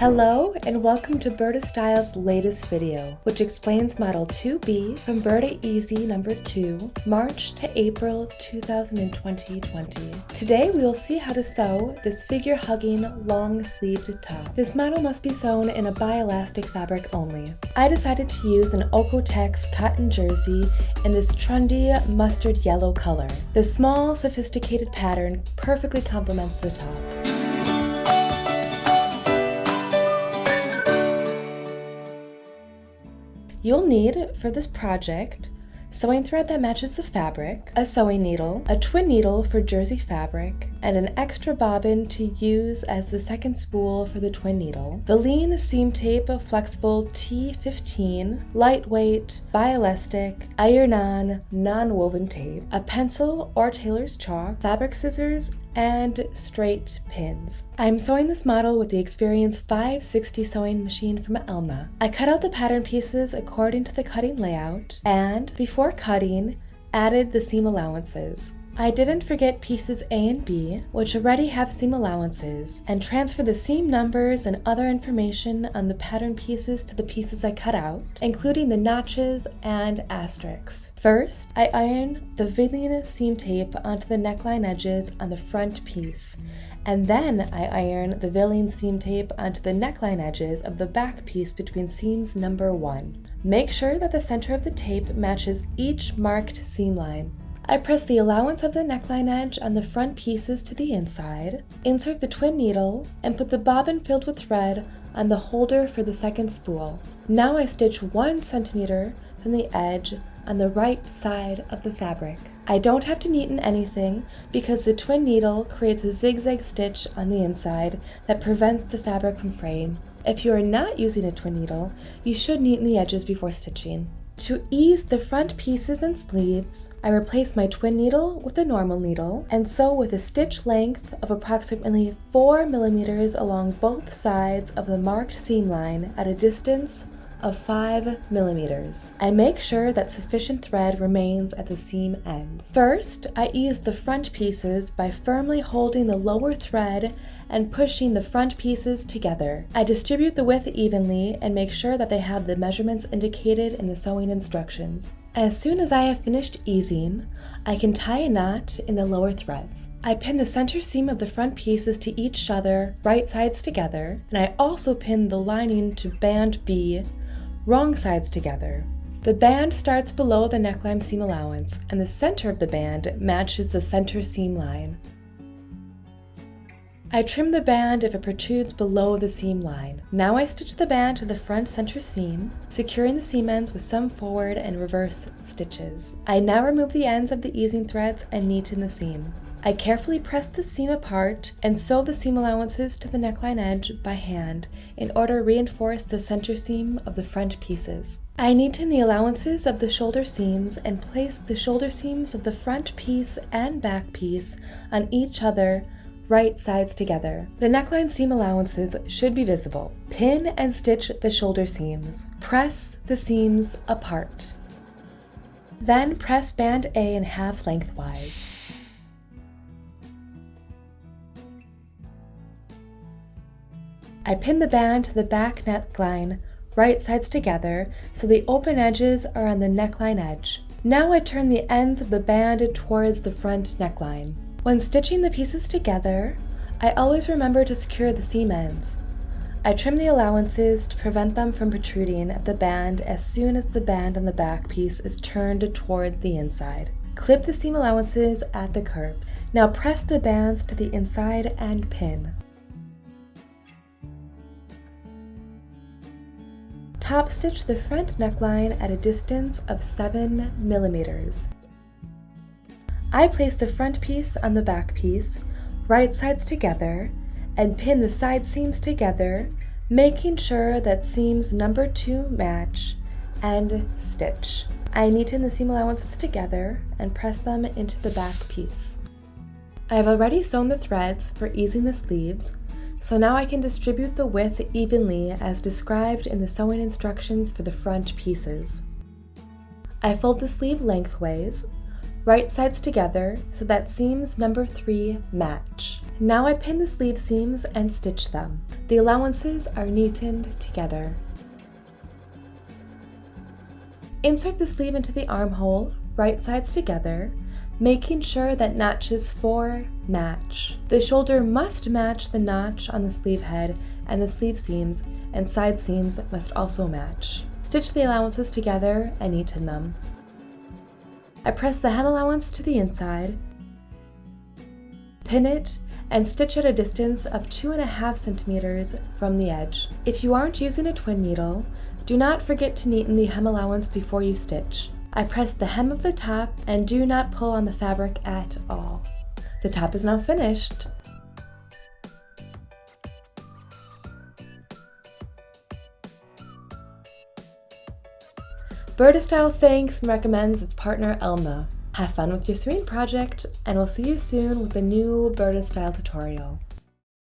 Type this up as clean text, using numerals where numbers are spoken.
Hello and welcome to Burda Style's latest video, which explains Model 2B from Burda Easy number 2, March to April 2020. Today we will see how to sew this figure-hugging, long-sleeved top. This model must be sewn in a bi-elastic fabric only. I decided to use an Okotex cotton jersey in this trendy mustard yellow color. The small, sophisticated pattern perfectly complements the top. You'll need, for this project, sewing thread that matches the fabric, a sewing needle, a twin needle for jersey fabric, and an extra bobbin to use as the second spool for the twin needle, the lean seam tape flexible T15, lightweight, bi-elastic, iron-on, non-woven tape, a pencil or tailor's chalk, fabric scissors, and straight pins. I'm sewing this model with the Experience 560 sewing machine from Elma. I cut out the pattern pieces according to the cutting layout and, before cutting, added the seam allowances. I didn't forget pieces A and B, which already have seam allowances, and transfer the seam numbers and other information on the pattern pieces to the pieces I cut out, including the notches and asterisks. First, I iron the Villian seam tape onto the neckline edges on the front piece, and then I iron the Villian seam tape onto the neckline edges of the back piece between seams number 1. Make sure that the center of the tape matches each marked seam line. I press the allowance of the neckline edge on the front pieces to the inside, insert the twin needle, and put the bobbin filled with thread on the holder for the second spool. Now I stitch 1 centimeter from the edge on the right side of the fabric. I don't have to neaten anything because the twin needle creates a zigzag stitch on the inside that prevents the fabric from fraying. If you are not using a twin needle, you should neaten the edges before stitching. To ease the front pieces and sleeves, I replace my twin needle with a normal needle and sew with a stitch length of approximately 4 millimeters along both sides of the marked seam line at a distance of 5 millimeters. I make sure that sufficient thread remains at the seam ends. First, I ease the front pieces by firmly holding the lower thread and pushing the front pieces together. I distribute the width evenly and make sure that they have the measurements indicated in the sewing instructions. As soon as I have finished easing, I can tie a knot in the lower threads. I pin the center seam of the front pieces to each other, right sides together, and I also pin the lining to band B, wrong sides together. The band starts below the neckline seam allowance, and the center of the band matches the center seam line. I trim the band if it protrudes below the seam line. Now I stitch the band to the front center seam, securing the seam ends with some forward and reverse stitches. I now remove the ends of the easing threads and neaten the seam. I carefully press the seam apart and sew the seam allowances to the neckline edge by hand in order to reinforce the center seam of the front pieces. I neaten the allowances of the shoulder seams and place the shoulder seams of the front piece and back piece on each other, right sides together. The neckline seam allowances should be visible. Pin and stitch the shoulder seams. Press the seams apart. Then press band A in half lengthwise. I pin the band to the back neckline, right sides together, so the open edges are on the neckline edge. Now I turn the ends of the band towards the front neckline. When stitching the pieces together, I always remember to secure the seam ends. I trim the allowances to prevent them from protruding at the band as soon as the band on the back piece is turned toward the inside. Clip the seam allowances at the curves. Now press the bands to the inside and pin. Top stitch the front neckline at a distance of 7 millimeters. I place the front piece on the back piece, right sides together, and pin the side seams together, making sure that seams number 2 match, and stitch. I neaten the seam allowances together and press them into the back piece. I have already sewn the threads for easing the sleeves, so now I can distribute the width evenly as described in the sewing instructions for the front pieces. I fold the sleeve lengthways, right sides together so that seams number 3 match. Now I pin the sleeve seams and stitch them. The allowances are neatened together. Insert the sleeve into the armhole, right sides together, making sure that notches 4 match. The shoulder must match the notch on the sleeve head, and the sleeve seams and side seams must also match. Stitch the allowances together and neaten them. I press the hem allowance to the inside, pin it, and stitch at a distance of 2.5 centimeters from the edge. If you aren't using a twin needle, do not forget to neaten the hem allowance before you stitch. I press the hem of the top and do not pull on the fabric at all. The top is now finished. Burda Style thanks and recommends its partner Elma. Have fun with your sewing project, and we'll see you soon with a new Burda Style tutorial.